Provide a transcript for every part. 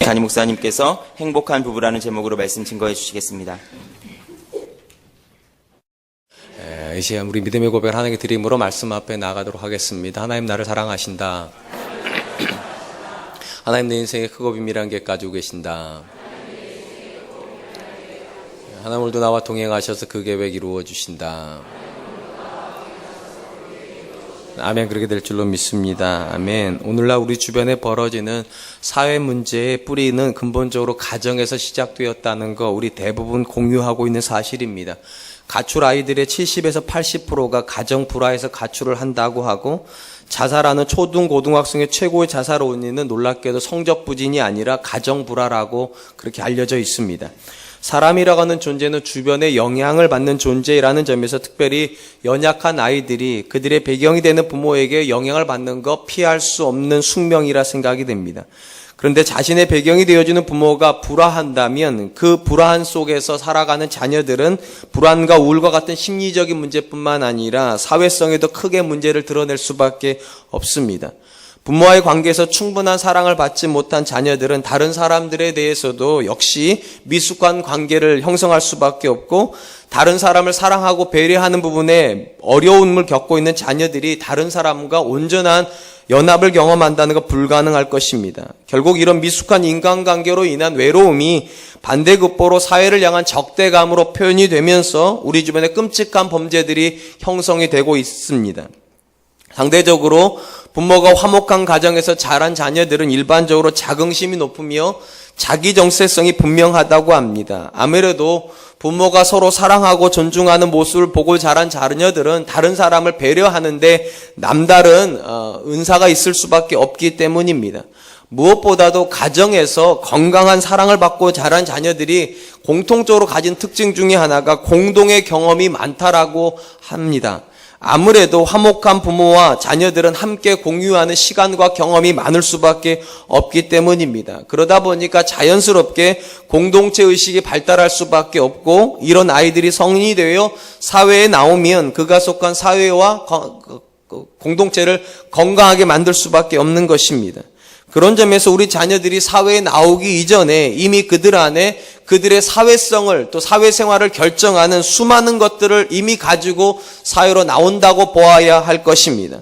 담임 목사님께서 행복한 부부라는 제목으로 말씀 증거해 주시겠습니다. 이 시간 우리 믿음의 고백을 하나님께 드림으로 말씀 앞에 나가도록 하겠습니다. 하나님 나를 사랑하신다. 하나님 내 인생에 크고 비밀한 계획 가지고 계신다. 하나님 오늘도 나와 동행하셔서 그 계획 이루어 주신다. 아멘. 그렇게 될 줄로 믿습니다. 아멘. 오늘날 우리 주변에 벌어지는 사회 문제의 뿌리는 근본적으로 가정에서 시작되었다는 거 우리 대부분 공유하고 있는 사실입니다. 가출 아이들의 70에서 80%가 가정 불화에서 가출을 한다고 하고, 자살하는 초등 고등학생의 최고의 자살 원인은 놀랍게도 성적 부진이 아니라 가정 불화라고 그렇게 알려져 있습니다. 사람이라고 하는 존재는 주변에 영향을 받는 존재라는 점에서 특별히 연약한 아이들이 그들의 배경이 되는 부모에게 영향을 받는 거 피할 수 없는 숙명이라 생각이 됩니다. 그런데 자신의 배경이 되어주는 부모가 불화한다면 그 불화한 속에서 살아가는 자녀들은 불안과 우울과 같은 심리적인 문제뿐만 아니라 사회성에도 크게 문제를 드러낼 수밖에 없습니다. 부모와의 관계에서 충분한 사랑을 받지 못한 자녀들은 다른 사람들에 대해서도 역시 미숙한 관계를 형성할 수밖에 없고, 다른 사람을 사랑하고 배려하는 부분에 어려움을 겪고 있는 자녀들이 다른 사람과 온전한 연합을 경험한다는 건 불가능할 것입니다. 결국 이런 미숙한 인간관계로 인한 외로움이 반대급부로 사회를 향한 적대감으로 표현이 되면서 우리 주변에 끔찍한 범죄들이 형성이 되고 있습니다. 상대적으로 부모가 화목한 가정에서 자란 자녀들은 일반적으로 자긍심이 높으며 자기 정체성이 분명하다고 합니다. 아무래도 부모가 서로 사랑하고 존중하는 모습을 보고 자란 자녀들은 다른 사람을 배려하는데 남다른 은사가 있을 수밖에 없기 때문입니다. 무엇보다도 가정에서 건강한 사랑을 받고 자란 자녀들이 공통적으로 가진 특징 중에 하나가 공동의 경험이 많다라고 합니다. 아무래도 화목한 부모와 자녀들은 함께 공유하는 시간과 경험이 많을 수밖에 없기 때문입니다. 그러다 보니까 자연스럽게 공동체 의식이 발달할 수밖에 없고, 이런 아이들이 성인이 되어 사회에 나오면 그가 속한 사회와 공동체를 건강하게 만들 수밖에 없는 것입니다. 그런 점에서 우리 자녀들이 사회에 나오기 이전에 이미 그들 안에 그들의 사회성을, 또 사회생활을 결정하는 수많은 것들을 이미 가지고 사회로 나온다고 보아야 할 것입니다.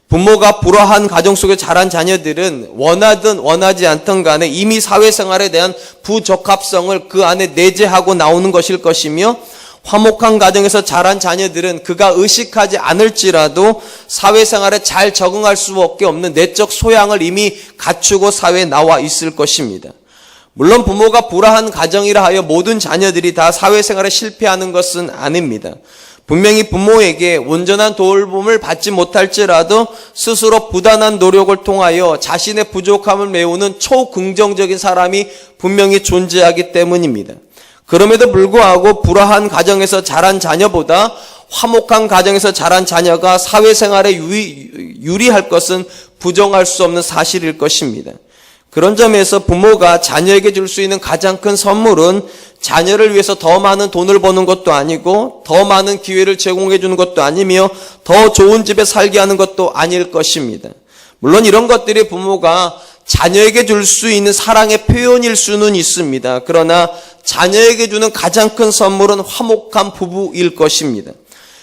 부모가 불화한 가정 속에 자란 자녀들은 원하든 원하지 않든 간에 이미 사회생활에 대한 부적합성을 그 안에 내재하고 나오는 것일 것이며, 화목한 가정에서 자란 자녀들은 그가 의식하지 않을지라도 사회생활에 잘 적응할 수밖에 없는 내적 소양을 이미 갖추고 사회에 나와 있을 것입니다. 물론 부모가 불화한 가정이라 하여 모든 자녀들이 다 사회생활에 실패하는 것은 아닙니다. 분명히 부모에게 온전한 돌봄을 받지 못할지라도 스스로 부단한 노력을 통하여 자신의 부족함을 메우는 초긍정적인 사람이 분명히 존재하기 때문입니다. 그럼에도 불구하고 불화한 가정에서 자란 자녀보다 화목한 가정에서 자란 자녀가 사회생활에 유리할 것은 부정할 수 없는 사실일 것입니다. 그런 점에서 부모가 자녀에게 줄 수 있는 가장 큰 선물은 자녀를 위해서 더 많은 돈을 버는 것도 아니고 더 많은 기회를 제공해 주는 것도 아니며 더 좋은 집에 살게 하는 것도 아닐 것입니다. 물론 이런 것들이 부모가 자녀에게 줄 수 있는 사랑의 표현일 수는 있습니다. 그러나 자녀에게 주는 가장 큰 선물은 화목한 부부일 것입니다.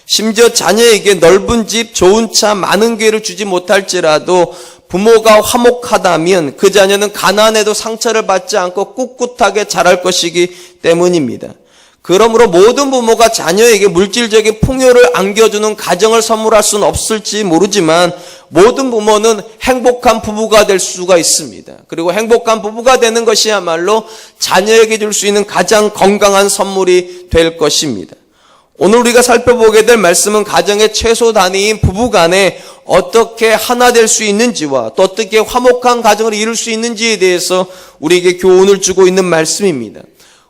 심지어 자녀에게 넓은 집, 좋은 차, 많은 기회를 주지 못할지라도 부모가 화목하다면 그 자녀는 가난해도 상처를 받지 않고 꿋꿋하게 자랄 것이기 때문입니다. 그러므로 모든 부모가 자녀에게 물질적인 풍요를 안겨주는 가정을 선물할 수는 없을지 모르지만 모든 부모는 행복한 부부가 될 수가 있습니다. 그리고 행복한 부부가 되는 것이야말로 자녀에게 줄 수 있는 가장 건강한 선물이 될 것입니다. 오늘 우리가 살펴보게 될 말씀은 가정의 최소 단위인 부부 간에 어떻게 하나 될 수 있는지와 또 어떻게 화목한 가정을 이룰 수 있는지에 대해서 우리에게 교훈을 주고 있는 말씀입니다.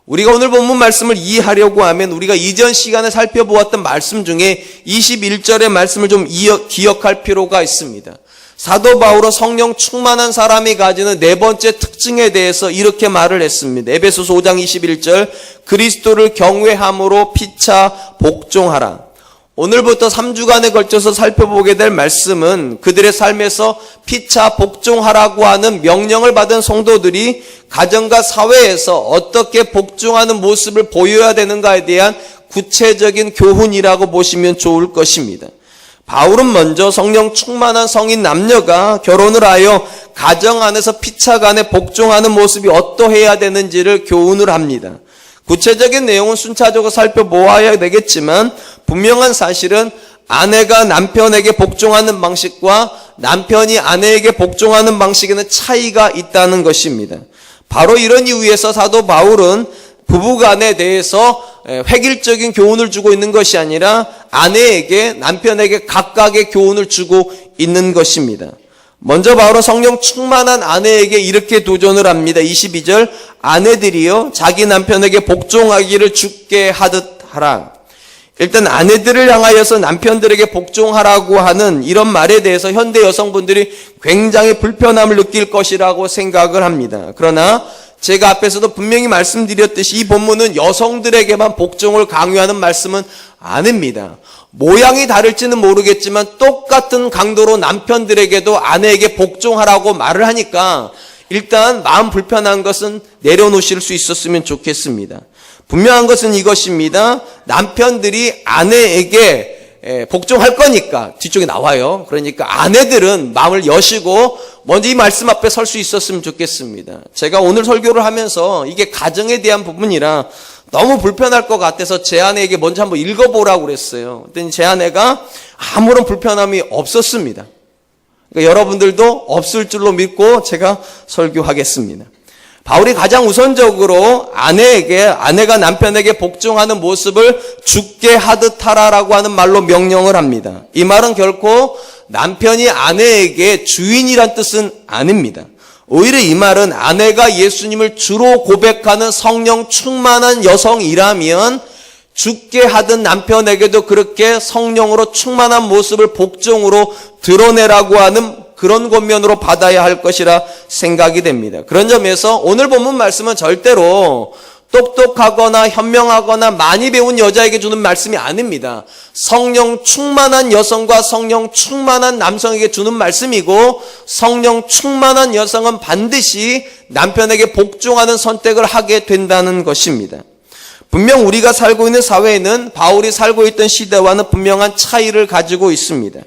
우리가 오늘 본문 말씀을 이해하려고 하면 우리가 이전 시간에 살펴보았던 말씀 중에 21절의 말씀을 좀 기억할 필요가 있습니다. 사도 바울은 성령 충만한 사람이 가지는 네 번째 특징에 대해서 이렇게 말을 했습니다. 에베소서 5장 21절, 그리스도를 경외함으로 피차 복종하라. 오늘부터 3주간에 걸쳐서 살펴보게 될 말씀은 그들의 삶에서 피차 복종하라고 하는 명령을 받은 성도들이 가정과 사회에서 어떻게 복종하는 모습을 보여야 되는가에 대한 구체적인 교훈이라고 보시면 좋을 것입니다. 바울은 먼저 성령 충만한 성인 남녀가 결혼을 하여 가정 안에서 피차간에 복종하는 모습이 어떠해야 되는지를 교훈을 합니다. 구체적인 내용은 순차적으로 살펴보아야 되겠지만 분명한 사실은 아내가 남편에게 복종하는 방식과 남편이 아내에게 복종하는 방식에는 차이가 있다는 것입니다. 바로 이런 이유에서 사도 바울은 부부간에 대해서 획일적인 교훈을 주고 있는 것이 아니라 아내에게 남편에게 각각의 교훈을 주고 있는 것입니다. 먼저 바울은 성령 충만한 아내에게 이렇게 도전을 합니다. 22절 아내들이여 자기 남편에게 복종하기를 주께 하듯 하라. 일단 아내들을 향하여서 남편들에게 복종하라고 하는 이런 말에 대해서 현대 여성분들이 굉장히 불편함을 느낄 것이라고 생각을 합니다. 그러나 제가 앞에서도 분명히 말씀드렸듯이 이 본문은 여성들에게만 복종을 강요하는 말씀은 아닙니다. 모양이 다를지는 모르겠지만 똑같은 강도로 남편들에게도 아내에게 복종하라고 말을 하니까 일단 마음 불편한 것은 내려놓으실 수 있었으면 좋겠습니다. 분명한 것은 이것입니다. 남편들이 아내에게 복종할 거니까 뒤쪽에 나와요. 그러니까 아내들은 마음을 여시고 먼저 이 말씀 앞에 설 수 있었으면 좋겠습니다. 제가 오늘 설교를 하면서 이게 가정에 대한 부분이라 너무 불편할 것 같아서 제 아내에게 먼저 한번 읽어보라고 그랬어요. 그랬더니 제 아내가 아무런 불편함이 없었습니다. 그러니까 여러분들도 없을 줄로 믿고 제가 설교하겠습니다. 바울이 가장 우선적으로 아내가 남편에게 복종하는 모습을 주께 하듯 하라라고 하는 말로 명령을 합니다. 이 말은 결코 남편이 아내에게 주인이란 뜻은 아닙니다. 오히려 이 말은 아내가 예수님을 주로 고백하는 성령 충만한 여성이라면 주께 하던 남편에게도 그렇게 성령으로 충만한 모습을 복종으로 드러내라고 하는 그런 권면으로 받아야 할 것이라 생각이 됩니다. 그런 점에서 오늘 본문 말씀은 절대로 똑똑하거나 현명하거나 많이 배운 여자에게 주는 말씀이 아닙니다. 성령 충만한 여성과 성령 충만한 남성에게 주는 말씀이고 성령 충만한 여성은 반드시 남편에게 복종하는 선택을 하게 된다는 것입니다. 분명 우리가 살고 있는 사회에는 바울이 살고 있던 시대와는 분명한 차이를 가지고 있습니다.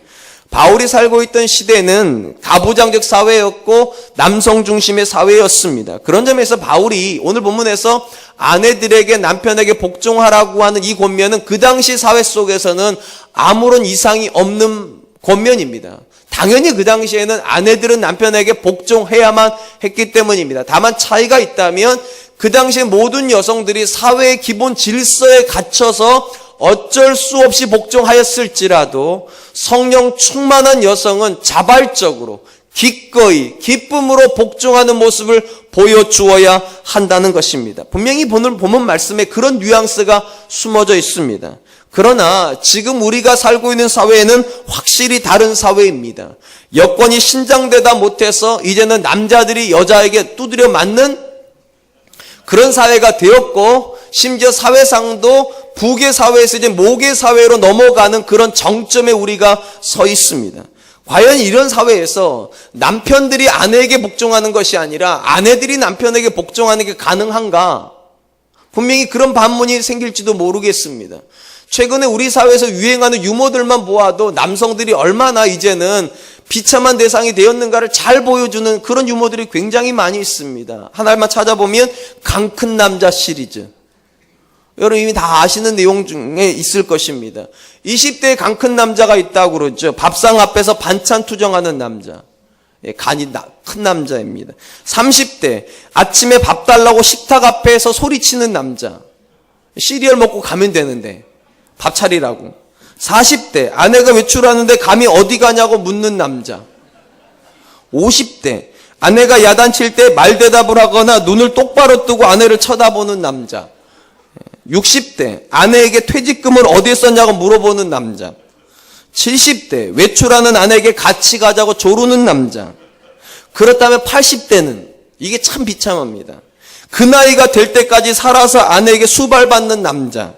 바울이 살고 있던 시대는 가부장적 사회였고 남성 중심의 사회였습니다. 그런 점에서 바울이 오늘 본문에서 아내들에게 남편에게 복종하라고 하는 이 권면은 그 당시 사회 속에서는 아무런 이상이 없는 권면입니다. 당연히 그 당시에는 아내들은 남편에게 복종해야만 했기 때문입니다. 다만 차이가 있다면 그 당시 모든 여성들이 사회의 기본 질서에 갇혀서 어쩔 수 없이 복종하였을지라도 성령 충만한 여성은 자발적으로 기꺼이 기쁨으로 복종하는 모습을 보여주어야 한다는 것입니다. 분명히 본문 말씀에 그런 뉘앙스가 숨어져 있습니다. 그러나 지금 우리가 살고 있는 사회에는 확실히 다른 사회입니다. 여건이 신장되다 못해서 이제는 남자들이 여자에게 두드려 맞는 그런 사회가 되었고 심지어 사회상도 북의 사회에서 이제 목의 사회로 넘어가는 그런 정점에 우리가 서 있습니다. 과연 이런 사회에서 남편들이 아내에게 복종하는 것이 아니라 아내들이 남편에게 복종하는 게 가능한가? 분명히 그런 반문이 생길지도 모르겠습니다. 최근에 우리 사회에서 유행하는 유머들만 보아도 남성들이 얼마나 이제는 비참한 대상이 되었는가를 잘 보여주는 그런 유머들이 굉장히 많이 있습니다. 하나만 찾아보면 강 큰 남자 시리즈. 여러분 이미 다 아시는 내용 중에 있을 것입니다. 20대에 강 큰 남자가 있다고 그러죠. 밥상 앞에서 반찬 투정하는 남자. 간이 큰 남자입니다. 30대 아침에 밥 달라고 식탁 앞에서 소리치는 남자. 시리얼 먹고 가면 되는데 밥 차리라고. 40대 아내가 외출하는데 감히 어디 가냐고 묻는 남자. 50대 아내가 야단칠 때 말대답을 하거나 눈을 똑바로 뜨고 아내를 쳐다보는 남자. 60대 아내에게 퇴직금을 어디에 썼냐고 물어보는 남자. 70대 외출하는 아내에게 같이 가자고 조르는 남자. 그렇다면 80대는 이게 참 비참합니다. 그 나이가 될 때까지 살아서 아내에게 수발받는 남자.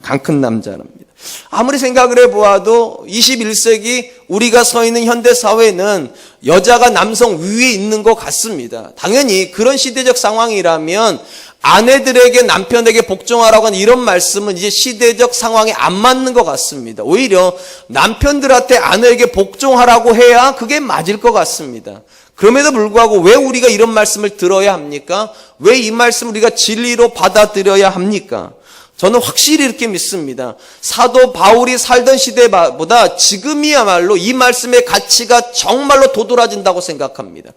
강 큰 남자랍니다. 아무리 생각을 해보아도 21세기 우리가 서 있는 현대사회는 여자가 남성 위에 있는 것 같습니다. 당연히 그런 시대적 상황이라면 아내들에게 남편에게 복종하라고 하는 이런 말씀은 이제 시대적 상황에 안 맞는 것 같습니다. 오히려 남편들한테 아내에게 복종하라고 해야 그게 맞을 것 같습니다. 그럼에도 불구하고 왜 우리가 이런 말씀을 들어야 합니까? 왜 이 말씀을 우리가 진리로 받아들여야 합니까? 저는 확실히 이렇게 믿습니다. 사도 바울이 살던 시대보다 지금이야말로 이 말씀의 가치가 정말로 도드라진다고 생각합니다.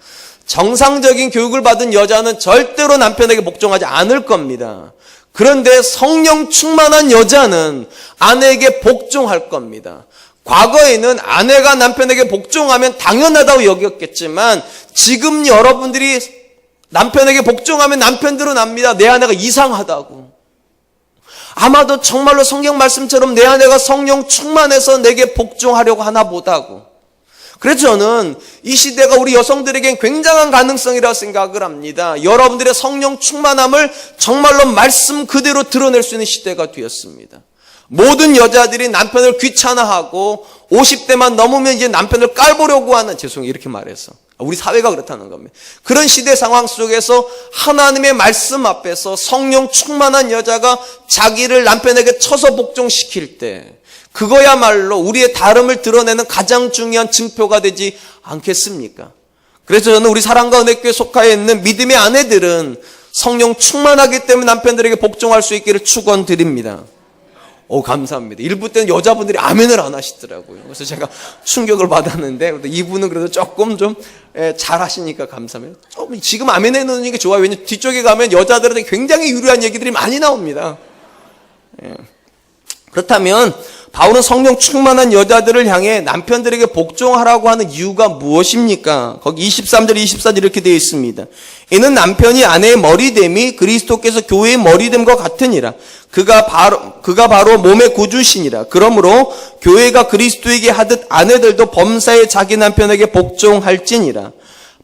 정상적인 교육을 받은 여자는 절대로 남편에게 복종하지 않을 겁니다. 그런데 성령 충만한 여자는 아내에게 복종할 겁니다. 과거에는 아내가 남편에게 복종하면 당연하다고 여겼겠지만 지금 여러분들이 남편에게 복종하면 남편들은 압니다. 내 아내가 이상하다고. 아마도 정말로 성경 말씀처럼 내 아내가 성령 충만해서 내게 복종하려고 하나 보다고. 그래서 저는 이 시대가 우리 여성들에겐 굉장한 가능성이라고 생각을 합니다. 여러분들의 성령 충만함을 정말로 말씀 그대로 드러낼 수 있는 시대가 되었습니다. 모든 여자들이 남편을 귀찮아하고 50대만 넘으면 이제 남편을 깔보려고 하는, 죄송해요 이렇게 말해서 우리 사회가 그렇다는 겁니다. 그런 시대 상황 속에서 하나님의 말씀 앞에서 성령 충만한 여자가 자기를 남편에게 쳐서 복종시킬 때 그거야말로 우리의 다름을 드러내는 가장 중요한 증표가 되지 않겠습니까? 그래서 저는 우리 사랑과 은혜교회에 속하여 있는 믿음의 아내들은 성령 충만하기 때문에 남편들에게 복종할 수 있기를 축원드립니다. 감사합니다. 일부 때는 여자분들이 아멘을 안 하시더라고요. 그래서 제가 충격을 받았는데 이분은 그래도 조금 좀 잘하시니까 감사합니다. 좀 지금 아멘 해놓는 게 좋아요. 왜냐면 뒤쪽에 가면 여자들한테 굉장히 유리한 얘기들이 많이 나옵니다. 그렇다면 바울은 성령 충만한 여자들을 향해 남편들에게 복종하라고 하는 이유가 무엇입니까? 거기 23절 24절 이렇게 되어 있습니다. 이는 남편이 아내의 머리됨이 그리스도께서 교회의 머리됨과 같으니라. 그가 바로 몸의 구주시니라. 그러므로 교회가 그리스도에게 하듯 아내들도 범사에 자기 남편에게 복종할지니라.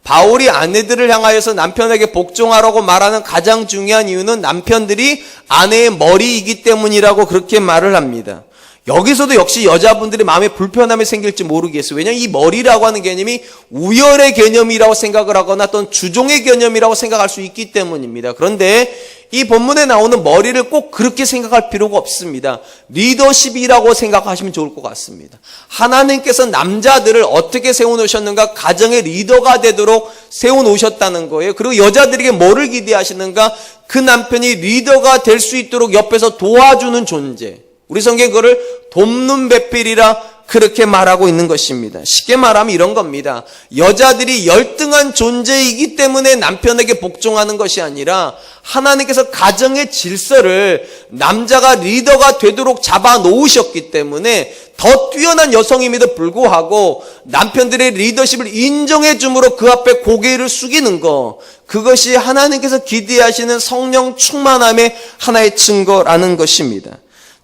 바울이 아내들을 향하여서 남편에게 복종하라고 말하는 가장 중요한 이유는 남편들이 아내의 머리이기 때문이라고 그렇게 말을 합니다. 여기서도 역시 여자분들이 마음에 불편함이 생길지 모르겠어요. 왜냐하면 이 머리라고 하는 개념이 우열의 개념이라고 생각을 하거나 또는 주종의 개념이라고 생각할 수 있기 때문입니다. 그런데 이 본문에 나오는 머리를 꼭 그렇게 생각할 필요가 없습니다. 리더십이라고 생각하시면 좋을 것 같습니다. 하나님께서 남자들을 어떻게 세워놓으셨는가? 가정의 리더가 되도록 세워놓으셨다는 거예요. 그리고 여자들에게 뭐를 기대하시는가? 그 남편이 리더가 될 수 있도록 옆에서 도와주는 존재. 우리 성경 그거를 돕는 배필이라 그렇게 말하고 있는 것입니다. 쉽게 말하면 이런 겁니다. 여자들이 열등한 존재이기 때문에 남편에게 복종하는 것이 아니라 하나님께서 가정의 질서를 남자가 리더가 되도록 잡아 놓으셨기 때문에 더 뛰어난 여성임에도 불구하고 남편들의 리더십을 인정해 줌으로 그 앞에 고개를 숙이는 것, 그것이 하나님께서 기대하시는 성령 충만함의 하나의 증거라는 것입니다.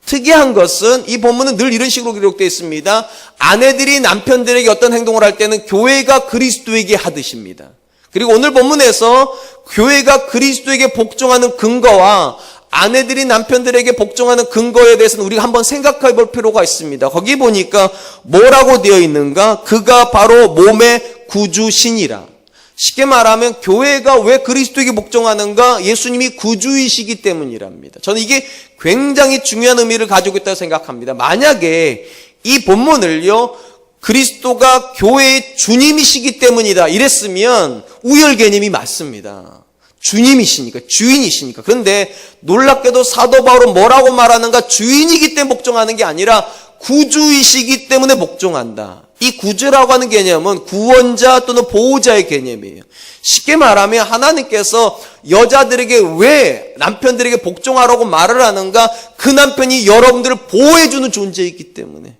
특이한 것은 이 본문은 늘 이런 식으로 기록되어 있습니다. 아내들이 남편들에게 어떤 행동을 할 때는 교회가 그리스도에게 하듯입니다. 그리고 오늘 본문에서 교회가 그리스도에게 복종하는 근거와 아내들이 남편들에게 복종하는 근거에 대해서는 우리가 한번 생각해 볼 필요가 있습니다. 거기 보니까 뭐라고 되어 있는가? 그가 바로 몸의 구주시니라. 쉽게 말하면 교회가 왜 그리스도에게 복종하는가? 예수님이 구주이시기 때문이랍니다. 저는 이게 굉장히 중요한 의미를 가지고 있다고 생각합니다. 만약에 이 본문을요, 그리스도가 교회의 주님이시기 때문이다 이랬으면 우열 개념이 맞습니다. 주님이시니까, 주인이시니까. 그런데 놀랍게도 사도 바울은 뭐라고 말하는가? 주인이기 때문에 복종하는 게 아니라 구주이시기 때문에 복종한다. 이 구주라고 하는 개념은 구원자 또는 보호자의 개념이에요. 쉽게 말하면 하나님께서 여자들에게 왜 남편들에게 복종하라고 말을 하는가? 그 남편이 여러분들을 보호해주는 존재이기 때문에,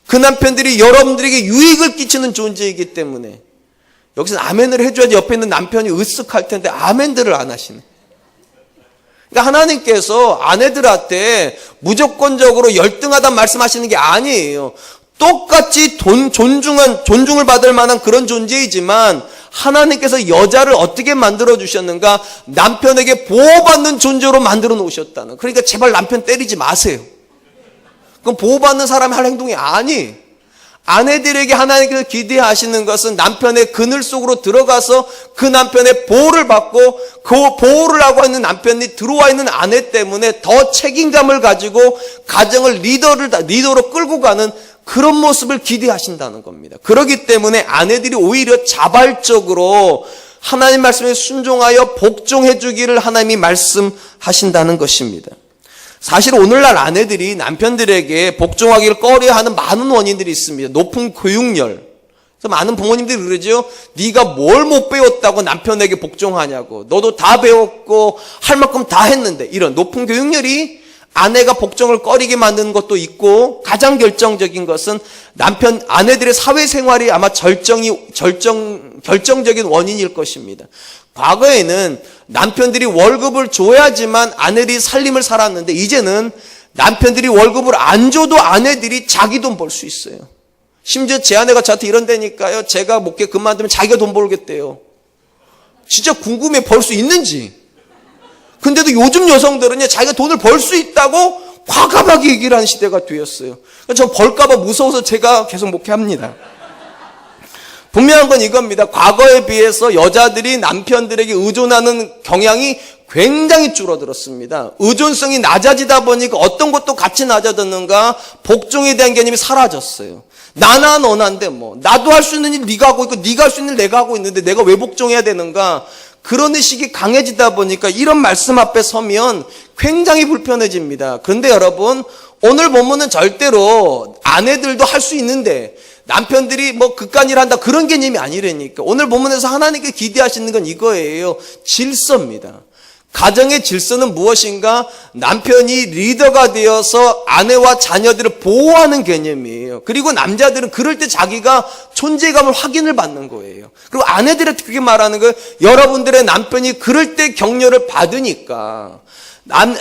그 남편들이 여러분들에게 유익을 끼치는 존재이기 때문에. 여기서 아멘을 해줘야지 옆에 있는 남편이 으쓱할 텐데 아멘들을 안 하시네. 그러니까 하나님께서 아내들한테 무조건적으로 열등하다는 말씀하시는 게 아니에요. 똑같이 존중을 받을 만한 그런 존재이지만 하나님께서 여자를 어떻게 만들어 주셨는가? 남편에게 보호받는 존재로 만들어 놓으셨다는. 그러니까 제발 남편 때리지 마세요. 그건 보호받는 사람이 할 행동이 아니. 아내들에게 하나님께서 기대하시는 것은 남편의 그늘 속으로 들어가서 그 남편의 보호를 받고 그 보호를 하고 있는 남편이 들어와 있는 아내 때문에 더 책임감을 가지고 가정을 리더로 끌고 가는 그런 모습을 기대하신다는 겁니다. 그렇기 때문에 아내들이 오히려 자발적으로 하나님 말씀에 순종하여 복종해 주기를 하나님이 말씀하신다는 것입니다. 사실 오늘날 아내들이 남편들에게 복종하기를 꺼려하는 많은 원인들이 있습니다. 높은 교육열. 그래서 많은 부모님들이 그러죠. 네가 뭘 못 배웠다고 남편에게 복종하냐고. 너도 다 배웠고 할 만큼 다 했는데. 이런 높은 교육열이 아내가 복종을 꺼리게 만드는 것도 있고, 가장 결정적인 것은 아내들의 사회생활이 아마 결정적인 원인일 것입니다. 과거에는 남편들이 월급을 줘야지만 아내들이 살림을 살았는데, 이제는 남편들이 월급을 안 줘도 아내들이 자기 돈 벌 수 있어요. 심지어 제 아내가 저한테 이런다니까요. 제가 목회 그만두면 자기가 돈 벌겠대요. 진짜 궁금해, 벌 수 있는지. 근데도 요즘 여성들은요, 자기가 돈을 벌 수 있다고 과감하게 얘기를 하는 시대가 되었어요. 저 벌까봐 무서워서 제가 계속 목회합니다. 분명한 건 이겁니다. 과거에 비해서 여자들이 남편들에게 의존하는 경향이 굉장히 줄어들었습니다. 의존성이 낮아지다 보니까 어떤 것도 같이 낮아졌는가, 복종에 대한 개념이 사라졌어요. 나나 너나인데 뭐, 나도 할 수 있는 일 네가 하고 있고 네가 할 수 있는 일 내가 하고 있는데 내가 왜 복종해야 되는가, 그런 의식이 강해지다 보니까 이런 말씀 앞에 서면 굉장히 불편해집니다. 그런데 여러분, 오늘 본문은 절대로 아내들도 할 수 있는데 남편들이 뭐 그깟 일 한다 그런 개념이 아니라니까. 오늘 본문에서 하나님께 기대하시는 건 이거예요. 질서입니다. 가정의 질서는 무엇인가? 남편이 리더가 되어서 아내와 자녀들을 보호하는 개념이에요. 그리고 남자들은 그럴 때 자기가 존재감을 확인을 받는 거예요. 그리고 아내들한테 그렇게 말하는 거예요. 여러분들의 남편이 그럴 때 격려를 받으니까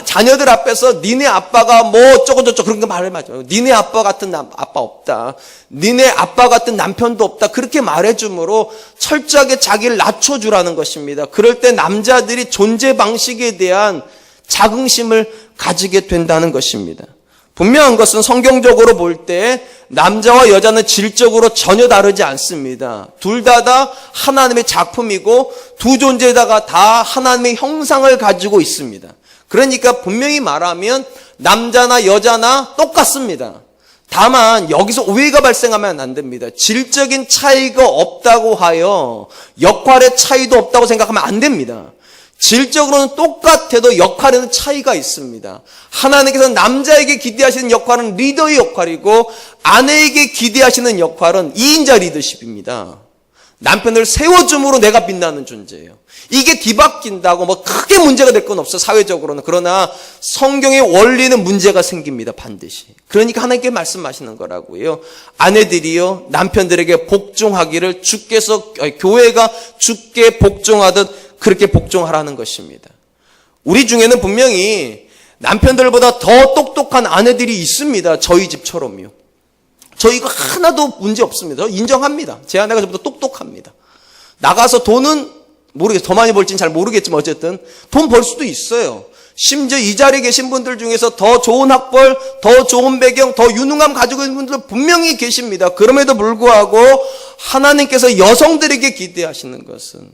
자녀들 앞에서 니네 아빠가 뭐 어쩌고저쩌고 그런 거 말을 하죠. 니네 아빠 같은 아빠 없다. 니네 아빠 같은 남편도 없다. 그렇게 말해줌으로 철저하게 자기를 낮춰주라는 것입니다. 그럴 때 남자들이 존재 방식에 대한 자긍심을 가지게 된다는 것입니다. 분명한 것은 성경적으로 볼 때 남자와 여자는 질적으로 전혀 다르지 않습니다. 둘 다 하나님의 작품이고 두 존재다가 다 하나님의 형상을 가지고 있습니다. 그러니까 분명히 말하면 남자나 여자나 똑같습니다. 다만 여기서 오해가 발생하면 안 됩니다. 질적인 차이가 없다고 하여 역할의 차이도 없다고 생각하면 안 됩니다. 질적으로는 똑같아도 역할에는 차이가 있습니다. 하나님께서 남자에게 기대하시는 역할은 리더의 역할이고 아내에게 기대하시는 역할은 2인자 리더십입니다. 남편을 세워줌으로 내가 빛나는 존재예요. 이게 뒤바뀐다고 뭐 크게 문제가 될 건 없어, 사회적으로는. 그러나 성경의 원리는 문제가 생깁니다, 반드시. 그러니까 하나님께 말씀하시는 거라고요. 아내들이요, 남편들에게 복종하기를 교회가 주께 복종하듯 그렇게 복종하라는 것입니다. 우리 중에는 분명히 남편들보다 더 똑똑한 아내들이 있습니다. 저희 집처럼요. 저 이거 하나도 문제 없습니다. 인정합니다. 제 아내가 저보다 똑똑합니다. 나가서 돈은 더 많이 벌지는 잘 모르겠지만 어쨌든 돈 벌 수도 있어요. 심지어 이 자리에 계신 분들 중에서 더 좋은 학벌, 더 좋은 배경, 더 유능함 가지고 있는 분들 분명히 계십니다. 그럼에도 불구하고 하나님께서 여성들에게 기대하시는 것은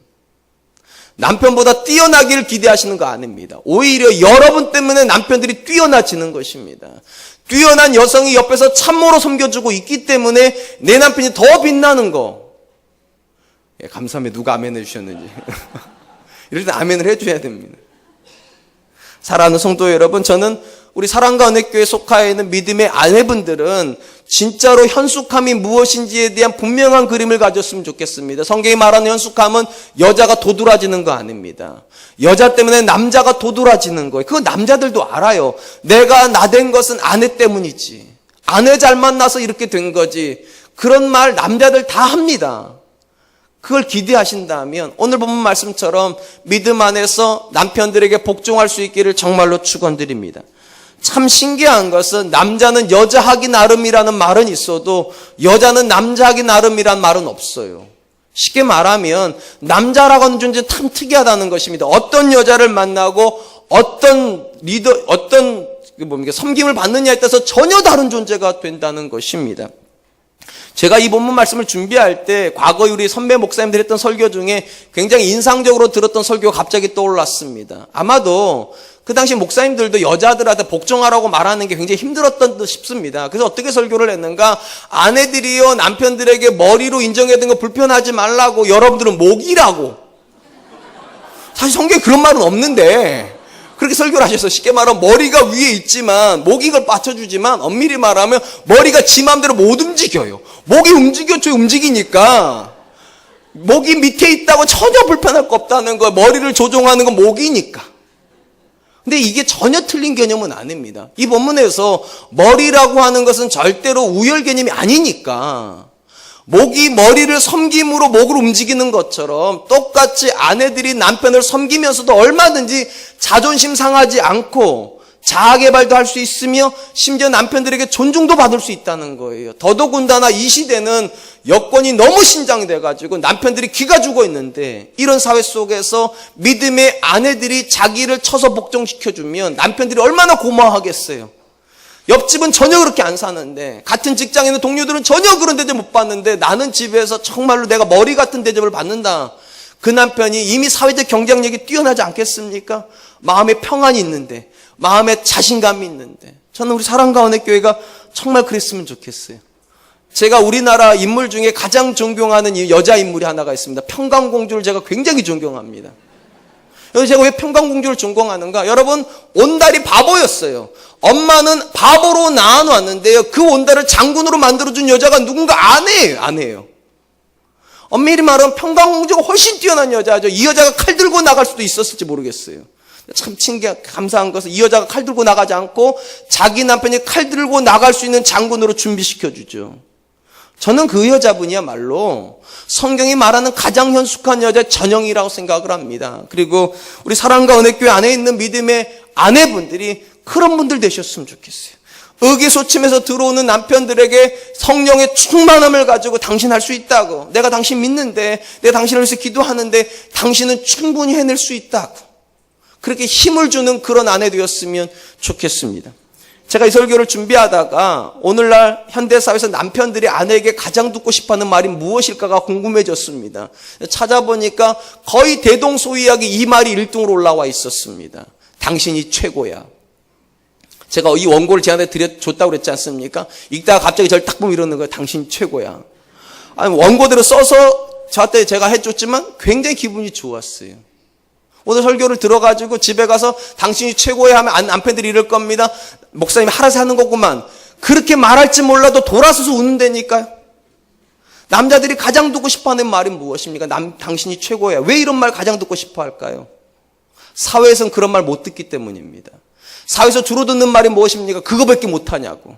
남편보다 뛰어나기를 기대하시는 거 아닙니다. 오히려 여러분 때문에 남편들이 뛰어나지는 것입니다. 뛰어난 여성이 옆에서 참모로 섬겨주고 있기 때문에 내 남편이 더 빛나는 거. 예, 감사합니다. 누가 아멘 해주셨는지. 이럴 때 아멘을 해줘야 됩니다. 사랑하는 성도 여러분, 저는 우리 사랑과 은혜교회에 속하여 있는 믿음의 아내분들은 진짜로 현숙함이 무엇인지에 대한 분명한 그림을 가졌으면 좋겠습니다. 성경이 말하는 현숙함은 여자가 도드라지는 거 아닙니다. 여자 때문에 남자가 도드라지는 거예요. 그건 남자들도 알아요. 내가 나된 것은 아내 때문이지. 아내 잘 만나서 이렇게 된 거지. 그런 말 남자들 다 합니다. 그걸 기대하신다면 오늘 본문 말씀처럼 믿음 안에서 남편들에게 복종할 수 있기를 정말로 축원드립니다. 참 신기한 것은 남자는 여자하기 나름이라는 말은 있어도 여자는 남자하기 나름이라는 말은 없어요. 쉽게 말하면 남자라고 하는 존재는 참 특이하다는 것입니다. 어떤 여자를 만나고 어떤 섬김을 받느냐에 따라서 전혀 다른 존재가 된다는 것입니다. 제가 이 본문 말씀을 준비할 때 과거에 우리 선배 목사님들이 했던 설교 중에 굉장히 인상적으로 들었던 설교가 갑자기 떠올랐습니다. 아마도 그 당시 목사님들도 여자들한테 복종하라고 말하는 게 굉장히 힘들었던 듯 싶습니다. 그래서 어떻게 설교를 했는가? 아내들이요 남편들에게 머리로 인정해야 되는 거 불편하지 말라고, 여러분들은 목이라고. 사실 성경에 그런 말은 없는데 그렇게 설교를 하셔서 쉽게 말하면 머리가 위에 있지만 목이 이걸 받쳐주지만 엄밀히 말하면 머리가 지 마음대로 못 움직여요. 목이 움직여줘야 움직이니까. 목이 밑에 있다고 전혀 불편할 거 없다는 거예요. 머리를 조종하는 건 목이니까. 근데 이게 전혀 틀린 개념은 아닙니다. 이 본문에서 머리라고 하는 것은 절대로 우열 개념이 아니니까 목이 머리를 섬김으로 목을 움직이는 것처럼 똑같이 아내들이 남편을 섬기면서도 얼마든지 자존심 상하지 않고 자아개발도 할 수 있으며 심지어 남편들에게 존중도 받을 수 있다는 거예요. 더더군다나 이 시대는 여건이 너무 신장돼가지고 남편들이 기가 죽어 있는데 이런 사회 속에서 믿음의 아내들이 자기를 쳐서 복종시켜주면 남편들이 얼마나 고마워하겠어요. 옆집은 전혀 그렇게 안 사는데, 같은 직장에 있는 동료들은 전혀 그런 대접 못 받는데 나는 집에서 정말로 내가 머리 같은 대접을 받는다. 그 남편이 이미 사회적 경쟁력이 뛰어나지 않겠습니까? 마음에 평안이 있는데, 마음에 자신감이 있는데. 저는 우리 사랑과 은혜교회가 정말 그랬으면 좋겠어요. 제가 우리나라 인물 중에 가장 존경하는 이 여자 인물이 하나가 있습니다. 평강공주를 제가 굉장히 존경합니다. 여기 제가 왜 평강공주를 존경하는가? 여러분, 온달이 바보였어요. 엄마는 바보로 낳아놨는데요. 그 온달을 장군으로 만들어준 여자가 누군가 아내예요. 엄밀히 말하면 평강공주가 훨씬 뛰어난 여자죠. 이 여자가 칼 들고 나갈 수도 있었을지 모르겠어요. 참 감사한 것은 이 여자가 칼 들고 나가지 않고 자기 남편이 칼 들고 나갈 수 있는 장군으로 준비시켜주죠. 저는 그 여자분이야말로 성경이 말하는 가장 현숙한 여자의 전형이라고 생각을 합니다. 그리고 우리 사랑과 은혜교회 안에 있는 믿음의 아내분들이 그런 분들 되셨으면 좋겠어요. 의기소침해서 들어오는 남편들에게 성령의 충만함을 가지고 당신 할 수 있다고, 내가 당신 믿는데, 내가 당신을 위해서 기도하는데 당신은 충분히 해낼 수 있다고, 그렇게 힘을 주는 그런 아내 되었으면 좋겠습니다. 제가 이 설교를 준비하다가 오늘날 현대사회에서 남편들이 아내에게 가장 듣고 싶어하는 말이 무엇일까가 궁금해졌습니다. 찾아보니까 거의 대동소이하게 이 말이 1등으로 올라와 있었습니다. 당신이 최고야. 제가 이 원고를 제한테 줬다고 그랬지 않습니까? 읽다가 갑자기 저를 딱 보면 이러는 거예요. 당신이 최고야. 아니, 원고대로 써서 저한테 제가 해줬지만 굉장히 기분이 좋았어요. 오늘 설교를 들어가지고 집에 가서 당신이 최고야 하면 남편들이 이럴 겁니다. 목사님이 하라서 하는 거구만. 그렇게 말할지 몰라도 돌아서서 웃는다니까요. 남자들이 가장 듣고 싶어하는 말이 무엇입니까? 당신이 최고야. 왜 이런 말 가장 듣고 싶어 할까요? 사회에서는 그런 말 못 듣기 때문입니다. 사회에서 주로 듣는 말이 무엇입니까? 그거밖에 못하냐고.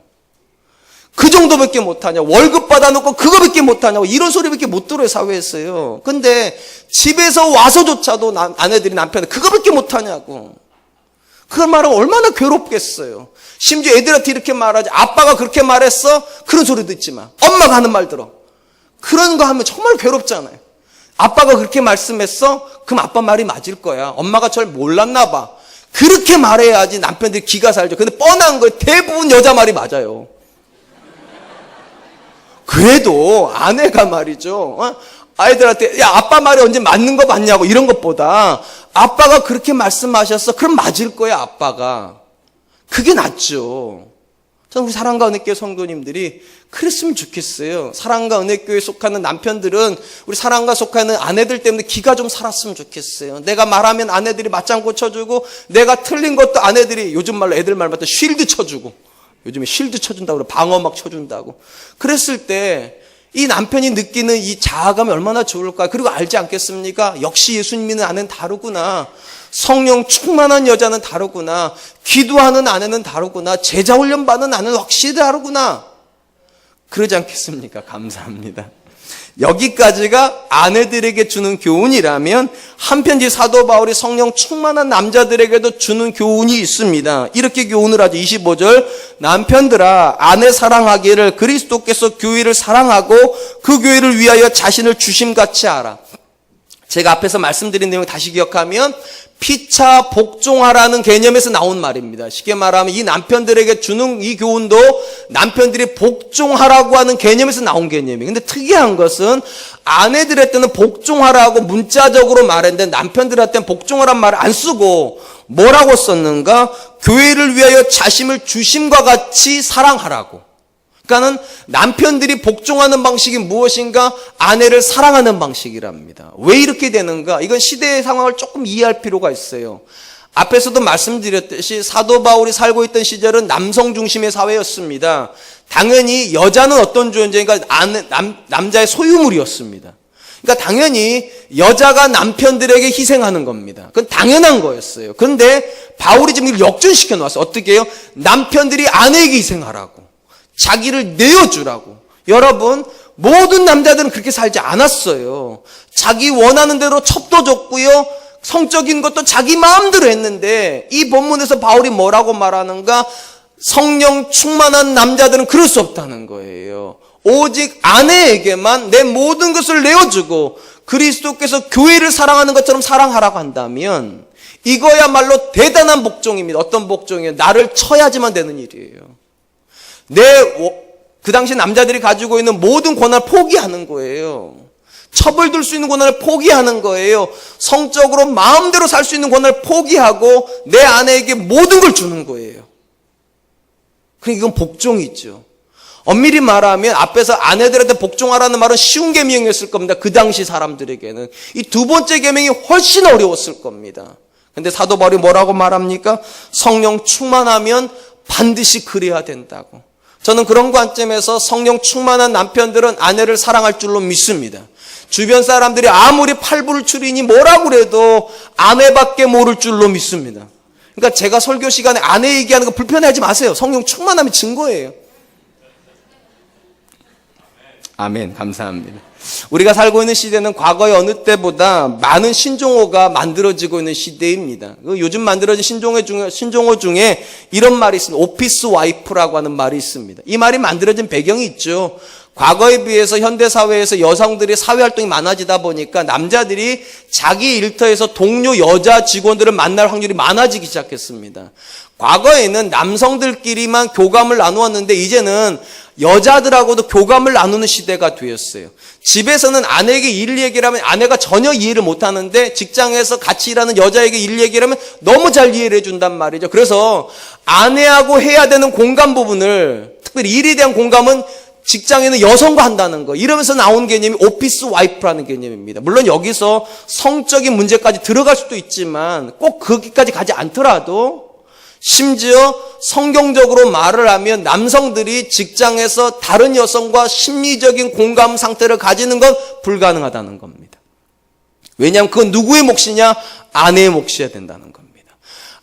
그 정도밖에 못하냐. 월급 받아놓고 그거밖에 못하냐고. 이런 소리밖에 못 들어요, 사회에서요. 근데 집에서 와서조차도 아내들이 남편한테 그거밖에 못하냐고. 그 말은 얼마나 괴롭겠어요. 심지어 애들한테 이렇게 말하지. 아빠가 그렇게 말했어? 그런 소리 듣지 마. 엄마가 하는 말 들어. 그런 거 하면 정말 괴롭잖아요. 아빠가 그렇게 말씀했어? 그럼 아빠 말이 맞을 거야. 엄마가 절 몰랐나 봐. 그렇게 말해야지 남편들이 기가 살죠. 근데 뻔한 거예요. 대부분 여자 말이 맞아요. 그래도 아내가 말이죠. 아이들한테 야 아빠 말이 언제 맞는 거 맞냐고 이런 것보다 아빠가 그렇게 말씀하셨어. 그럼 맞을 거야 아빠가. 그게 낫죠. 저는 우리 사랑과 은혜교회 성도님들이 그랬으면 좋겠어요. 사랑과 은혜교회에 속하는 남편들은 우리 사랑과 속하는 아내들 때문에 기가 좀 살았으면 좋겠어요. 내가 말하면 아내들이 맞장구 쳐주고 내가 틀린 것도 아내들이 요즘 말로 애들 말 맞다 쉴드 쳐주고 요즘에 쉴드 쳐준다고 그래. 방어막 쳐준다고. 그랬을 때 이 남편이 느끼는 이 자아감이 얼마나 좋을까. 그리고 알지 않겠습니까? 역시 예수님 믿는 아내는 다르구나. 성령 충만한 여자는 다르구나. 기도하는 아내는 다르구나. 제자훈련 받는 아내는 확실히 다르구나. 그러지 않겠습니까? 감사합니다. 여기까지가 아내들에게 주는 교훈이라면 한편지 사도 바울이 성령 충만한 남자들에게도 주는 교훈이 있습니다. 이렇게 교훈을 하죠. 25절 남편들아 아내 사랑하기를 그리스도께서 교회를 사랑하고 그 교회를 위하여 자신을 주심같이 하라. 제가 앞에서 말씀드린 내용 다시 기억하면 피차 복종하라는 개념에서 나온 말입니다. 쉽게 말하면 이 남편들에게 주는 이 교훈도 남편들이 복종하라고 하는 개념에서 나온 개념이에요. 근데 특이한 것은 아내들한테는 복종하라고 문자적으로 말했는데 남편들한테는 복종하란 말을 안 쓰고 뭐라고 썼는가? 교회를 위하여 자신을 주심과 같이 사랑하라고. 그러니까는 남편들이 복종하는 방식이 무엇인가? 아내를 사랑하는 방식이랍니다. 왜 이렇게 되는가? 이건 시대의 상황을 조금 이해할 필요가 있어요. 앞에서도 말씀드렸듯이 사도 바울이 살고 있던 시절은 남성 중심의 사회였습니다. 당연히 여자는 어떤 존재인가? 남자의 소유물이었습니다. 그러니까 당연히 여자가 남편들에게 희생하는 겁니다. 그건 당연한 거였어요. 그런데 바울이 지금 이걸 역전시켜 놓았어요. 어떻게 해요? 남편들이 아내에게 희생하라고. 자기를 내어주라고. 여러분, 모든 남자들은 그렇게 살지 않았어요. 자기 원하는 대로 첩도 줬고요. 성적인 것도 자기 마음대로 했는데 이 본문에서 바울이 뭐라고 말하는가? 성령 충만한 남자들은 그럴 수 없다는 거예요. 오직 아내에게만 내 모든 것을 내어주고 그리스도께서 교회를 사랑하는 것처럼 사랑하라고 한다면 이거야말로 대단한 복종입니다. 어떤 복종이에요? 나를 쳐야지만 되는 일이에요. 그 당시 남자들이 가지고 있는 모든 권한을 포기하는 거예요. 첩을 들 수 있는 권한을 포기하는 거예요. 성적으로 마음대로 살 수 있는 권한을 포기하고 내 아내에게 모든 걸 주는 거예요. 그러니까 이건 복종이죠. 엄밀히 말하면 앞에서 아내들한테 복종하라는 말은 쉬운 계명이었을 겁니다. 그 당시 사람들에게는. 이 두 번째 계명이 훨씬 어려웠을 겁니다. 근데 사도 바울이 뭐라고 말합니까? 성령 충만하면 반드시 그래야 된다고. 저는 그런 관점에서 성령 충만한 남편들은 아내를 사랑할 줄로 믿습니다. 주변 사람들이 아무리 팔불출이니 뭐라고 그래도 아내밖에 모를 줄로 믿습니다. 그러니까 제가 설교 시간에 아내 얘기하는 거 불편해하지 마세요. 성령 충만함이 증거예요. 아멘. 감사합니다. 우리가 살고 있는 시대는 과거의 어느 때보다 많은 신종호가 만들어지고 있는 시대입니다. 요즘 만들어진 신종호 중에 이런 말이 있습니다. 오피스 와이프라고 하는 말이 있습니다. 이 말이 만들어진 배경이 있죠. 과거에 비해서 현대사회에서 여성들이 사회활동이 많아지다 보니까 남자들이 자기 일터에서 동료 여자 직원들을 만날 확률이 많아지기 시작했습니다. 과거에는 남성들끼리만 교감을 나누었는데 이제는 여자들하고도 교감을 나누는 시대가 되었어요. 집에서는 아내에게 일 얘기를 하면 아내가 전혀 이해를 못하는데 직장에서 같이 일하는 여자에게 일 얘기를 하면 너무 잘 이해를 해준단 말이죠. 그래서 아내하고 해야 되는 공감 부분을, 특별히 일에 대한 공감은 직장에는 여성과 한다는 거. 이러면서 나온 개념이 오피스 와이프라는 개념입니다. 물론 여기서 성적인 문제까지 들어갈 수도 있지만 꼭 거기까지 가지 않더라도 심지어 성경적으로 말을 하면 남성들이 직장에서 다른 여성과 심리적인 공감 상태를 가지는 건 불가능하다는 겁니다. 왜냐하면 그건 누구의 몫이냐? 아내의 몫이어야 된다는 겁니다.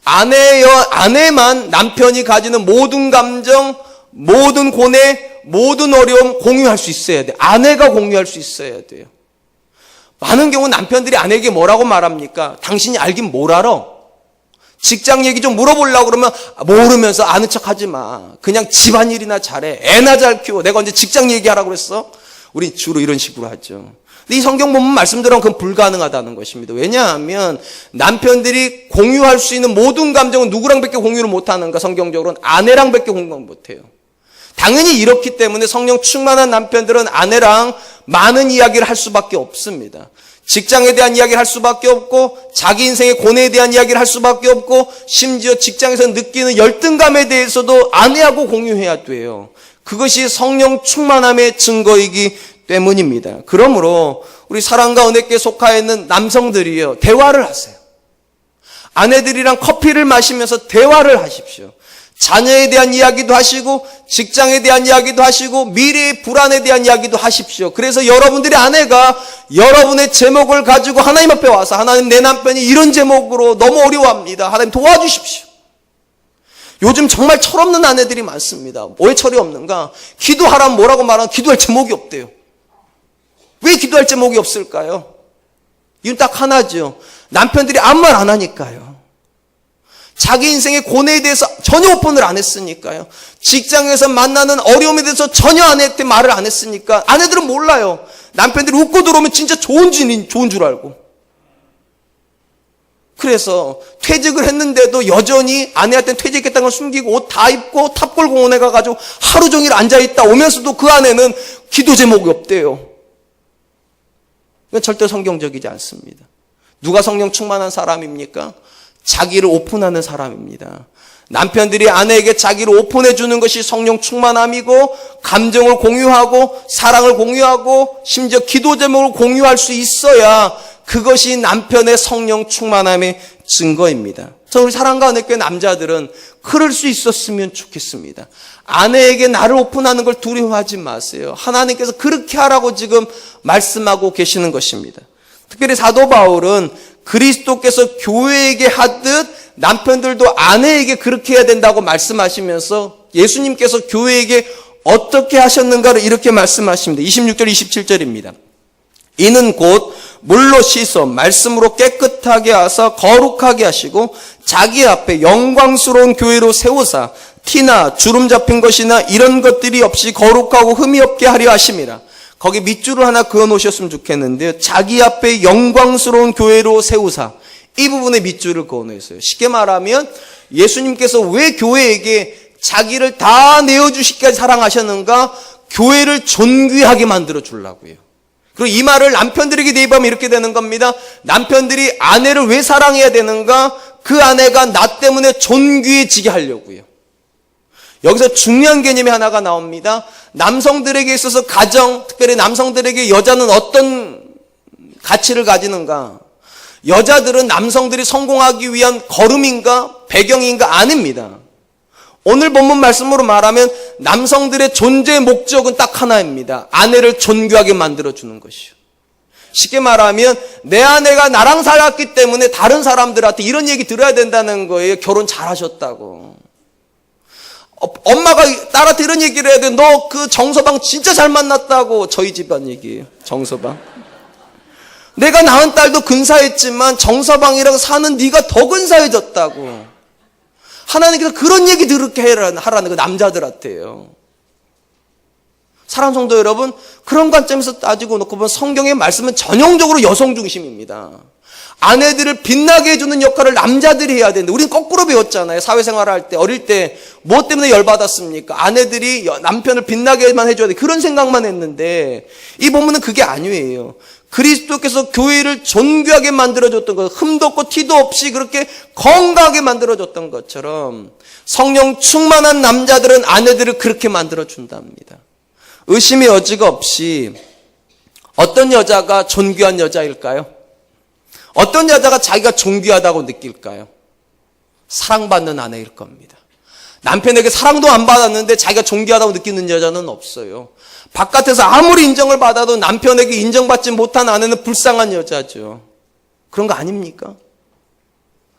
아내만 남편이 가지는 모든 감정, 모든 고뇌, 모든 어려움 공유할 수 있어야 돼. 아내가 공유할 수 있어야 돼요. 많은 경우 남편들이 아내에게 뭐라고 말합니까? 당신이 알긴 뭘 알아? 직장 얘기 좀 물어보려고 그러면 모르면서 아는 척 하지 마. 그냥 집안일이나 잘해. 애나 잘 키워. 내가 언제 직장 얘기하라고 그랬어? 우리 주로 이런 식으로 하죠. 근데 이 성경 보면 말씀대로 그건 불가능하다는 것입니다. 왜냐하면 남편들이 공유할 수 있는 모든 감정은 누구랑밖에 공유를 못하는가? 성경적으로는 아내랑밖에 공유 못해요. 당연히 이렇기 때문에 성령 충만한 남편들은 아내랑 많은 이야기를 할 수밖에 없습니다. 직장에 대한 이야기를 할 수밖에 없고 자기 인생의 고뇌에 대한 이야기를 할 수밖에 없고 심지어 직장에서 느끼는 열등감에 대해서도 아내하고 공유해야 돼요. 그것이 성령 충만함의 증거이기 때문입니다. 그러므로 우리 사랑과 은혜께 속하여 있는 남성들이요, 대화를 하세요. 아내들이랑 커피를 마시면서 대화를 하십시오. 자녀에 대한 이야기도 하시고 직장에 대한 이야기도 하시고 미래의 불안에 대한 이야기도 하십시오. 그래서 여러분들의 아내가 여러분의 제목을 가지고 하나님 앞에 와서 하나님, 내 남편이 이런 제목으로 너무 어려워합니다. 하나님 도와주십시오. 요즘 정말 철없는 아내들이 많습니다. 왜 철이 없는가? 기도하라면 뭐라고 말하면 기도할 제목이 없대요. 왜 기도할 제목이 없을까요? 이유는 딱 하나죠. 남편들이 아무 말 안 하니까요. 자기 인생의 고뇌에 대해서 전혀 오픈을 안 했으니까요. 직장에서 만나는 어려움에 대해서 전혀 아내한테 말을 안 했으니까 아내들은 몰라요. 남편들이 웃고 들어오면 진짜 좋은 줄 알고. 그래서 퇴직을 했는데도 여전히 아내한테는 퇴직했다는 걸 숨기고 옷 다 입고 탑골공원에 가가지고 하루 종일 앉아있다 오면서도 그 안에는 기도 제목이 없대요. 이건 절대 성경적이지 않습니다. 누가 성령 충만한 사람입니까? 자기를 오픈하는 사람입니다. 남편들이 아내에게 자기를 오픈해 주는 것이 성령 충만함이고, 감정을 공유하고 사랑을 공유하고 심지어 기도 제목을 공유할 수 있어야 그것이 남편의 성령 충만함의 증거입니다. 우리 사랑과 은혜교회 남자들은 그럴 수 있었으면 좋겠습니다. 아내에게 나를 오픈하는 걸 두려워하지 마세요. 하나님께서 그렇게 하라고 지금 말씀하고 계시는 것입니다. 특별히 사도 바울은 그리스도께서 교회에게 하듯 남편들도 아내에게 그렇게 해야 된다고 말씀하시면서 예수님께서 교회에게 어떻게 하셨는가를 이렇게 말씀하십니다. 26절 27절입니다. 이는 곧 물로 씻어 말씀으로 깨끗하게 하사 거룩하게 하시고 자기 앞에 영광스러운 교회로 세우사 티나 주름 잡힌 것이나 이런 것들이 없이 거룩하고 흠이 없게 하려 하심이라. 거기 밑줄을 하나 그어 놓으셨으면 좋겠는데요. 자기 앞에 영광스러운 교회로 세우사. 이 부분에 밑줄을 그어 놓으셨어요. 쉽게 말하면 예수님께서 왜 교회에게 자기를 다 내어주시기까지 사랑하셨는가? 교회를 존귀하게 만들어 주려고요. 그리고 이 말을 남편들에게 대입하면 이렇게 되는 겁니다. 남편들이 아내를 왜 사랑해야 되는가? 그 아내가 나 때문에 존귀해지게 하려고요. 여기서 중요한 개념이 하나가 나옵니다. 남성들에게 있어서 가정, 특별히 남성들에게 여자는 어떤 가치를 가지는가? 여자들은 남성들이 성공하기 위한 걸음인가? 배경인가? 아닙니다. 오늘 본문 말씀으로 말하면 남성들의 존재의 목적은 딱 하나입니다. 아내를 존귀하게 만들어주는 것이요. 쉽게 말하면 내 아내가 나랑 살았기 때문에 다른 사람들한테 이런 얘기 들어야 된다는 거예요. 결혼 잘하셨다고. 엄마가 딸한테 이런 얘기를 해야 돼. 너 그 정서방 진짜 잘 만났다고. 저희 집안 얘기예요. 정서방. 내가 낳은 딸도 근사했지만 정서방이랑 사는 네가 더 근사해졌다고. 하나님께서 그런 얘기 들을게 하라는 거 남자들한테요. 사랑하는 성도 여러분, 그런 관점에서 따지고 놓고 보면 성경의 말씀은 전형적으로 여성 중심입니다. 아내들을 빛나게 해주는 역할을 남자들이 해야 되는데 우리는 거꾸로 배웠잖아요. 사회생활을 할 때 어릴 때 뭐 때문에 열받았습니까? 아내들이 남편을 빛나게만 해줘야 돼. 그런 생각만 했는데 이 본문은 그게 아니에요. 그리스도께서 교회를 존귀하게 만들어줬던 것, 흠도 없고 티도 없이 그렇게 건강하게 만들어줬던 것처럼 성령 충만한 남자들은 아내들을 그렇게 만들어준답니다. 의심의 여지가 없이 어떤 여자가 존귀한 여자일까요? 어떤 여자가 자기가 존귀하다고 느낄까요? 사랑받는 아내일 겁니다. 남편에게 사랑도 안 받았는데 자기가 존귀하다고 느끼는 여자는 없어요. 바깥에서 아무리 인정을 받아도 남편에게 인정받지 못한 아내는 불쌍한 여자죠. 그런 거 아닙니까?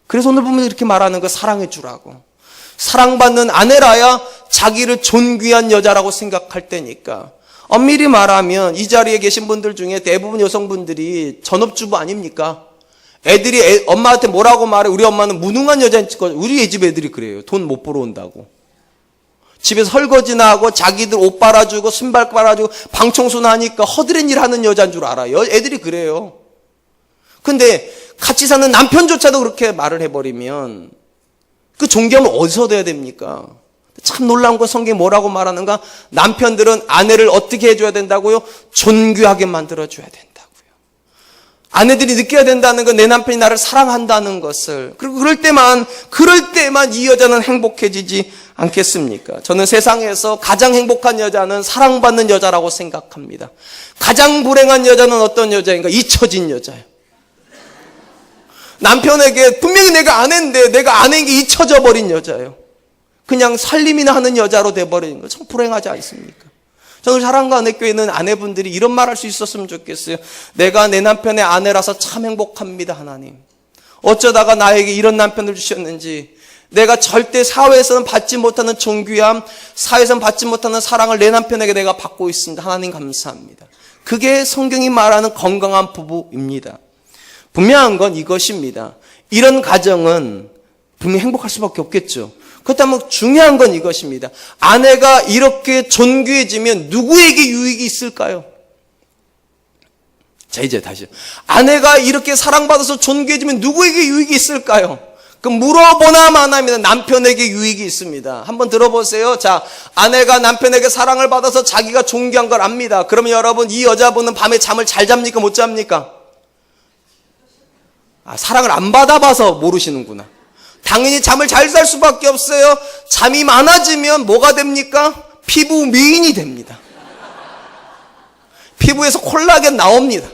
그래서 오늘 보면 이렇게 말하는 거 사랑해 주라고. 사랑받는 아내라야 자기를 존귀한 여자라고 생각할 때니까. 엄밀히 말하면 이 자리에 계신 분들 중에 대부분 여성분들이 전업주부 아닙니까? 애들이 엄마한테 뭐라고 말해? 우리 엄마는 무능한 여자인 거. 우리 집 애들이 그래요. 돈 못 벌어온다고. 집에서 설거지나 하고 자기들 옷 빨아주고 신발 빨아주고 방 청소나 하니까 허드렛 일 하는 여자인 줄 알아요. 애들이 그래요. 근데 같이 사는 남편조차도 그렇게 말을 해버리면 그 존경은 어디서 돼야 됩니까? 참 놀라운 건 성경이 뭐라고 말하는가? 남편들은 아내를 어떻게 해줘야 된다고요? 존귀하게 만들어줘야 된다고요. 아내들이 느껴야 된다는 건 내 남편이 나를 사랑한다는 것을. 그리고 그럴 때만 이 여자는 행복해지지 않겠습니까? 저는 세상에서 가장 행복한 여자는 사랑받는 여자라고 생각합니다. 가장 불행한 여자는 어떤 여자인가? 잊혀진 여자예요. 남편에게 분명히 내가 아내인데 내가 아내인 게 잊혀져 버린 여자예요. 그냥 살림이나 하는 여자로 돼버리는 거 참 불행하지 않습니까? 저는 사랑과 은혜교회는 아내분들이 이런 말 할 수 있었으면 좋겠어요. 내가 내 남편의 아내라서 참 행복합니다, 하나님. 어쩌다가 나에게 이런 남편을 주셨는지, 내가 절대 사회에서는 받지 못하는 존귀함, 사회에서는 받지 못하는 사랑을 내 남편에게 내가 받고 있습니다. 하나님 감사합니다. 그게 성경이 말하는 건강한 부부입니다. 분명한 건 이것입니다. 이런 가정은 분명히 행복할 수밖에 없겠죠. 그렇다면 중요한 건 이것입니다. 아내가 이렇게 존귀해지면 누구에게 유익이 있을까요? 자, 이제 다시. 아내가 이렇게 사랑받아서 존귀해지면 누구에게 유익이 있을까요? 그 물어보나 마나입니다. 남편에게 유익이 있습니다. 한번 들어보세요. 자, 아내가 남편에게 사랑을 받아서 자기가 존귀한 걸 압니다. 그러면 여러분, 이 여자분은 밤에 잠을 잘 잡니까? 못 잡니까? 사랑을 안 받아봐서 모르시는구나. 당연히 잠을 잘 잘 수밖에 없어요. 잠이 많아지면 뭐가 됩니까? 피부 미인이 됩니다. 피부에서 콜라겐 나옵니다.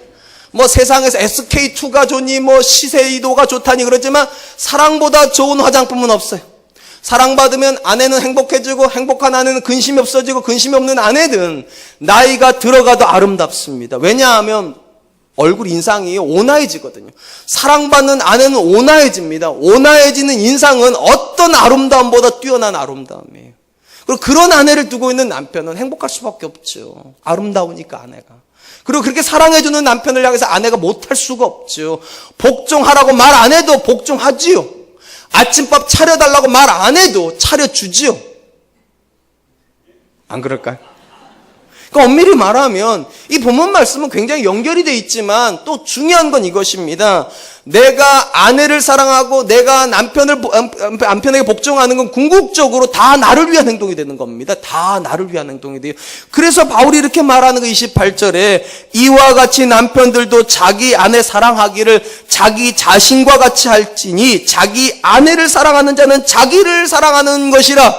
뭐 세상에서 SK2가 좋니 뭐 시세이도가 좋다니 그러지만 사랑보다 좋은 화장품은 없어요. 사랑받으면 아내는 행복해지고 행복한 아내는 근심이 없어지고 근심이 없는 아내는 나이가 들어가도 아름답습니다. 왜냐하면 얼굴 인상이 온화해지거든요. 사랑받는 아내는 온화해집니다. 온화해지는 인상은 어떤 아름다움보다 뛰어난 아름다움이에요. 그리고 그런 아내를 두고 있는 남편은 행복할 수밖에 없죠. 아름다우니까 아내가. 그리고 그렇게 사랑해주는 남편을 향해서 아내가 못할 수가 없죠. 복종하라고 말 안 해도 복종하지요. 아침밥 차려달라고 말 안 해도 차려주지요. 안 그럴까요? 그러니까 엄밀히 말하면 이 본문 말씀은 굉장히 연결이 돼 있지만 또 중요한 건 이것입니다. 내가 아내를 사랑하고 내가 남편에게 복종하는 건 궁극적으로 다 나를 위한 행동이 되는 겁니다. 다 나를 위한 행동이 돼요. 그래서 바울이 이렇게 말하는 거 28절에 이와 같이 남편들도 자기 아내 사랑하기를 자기 자신과 같이 할지니 자기 아내를 사랑하는 자는 자기를 사랑하는 것이라.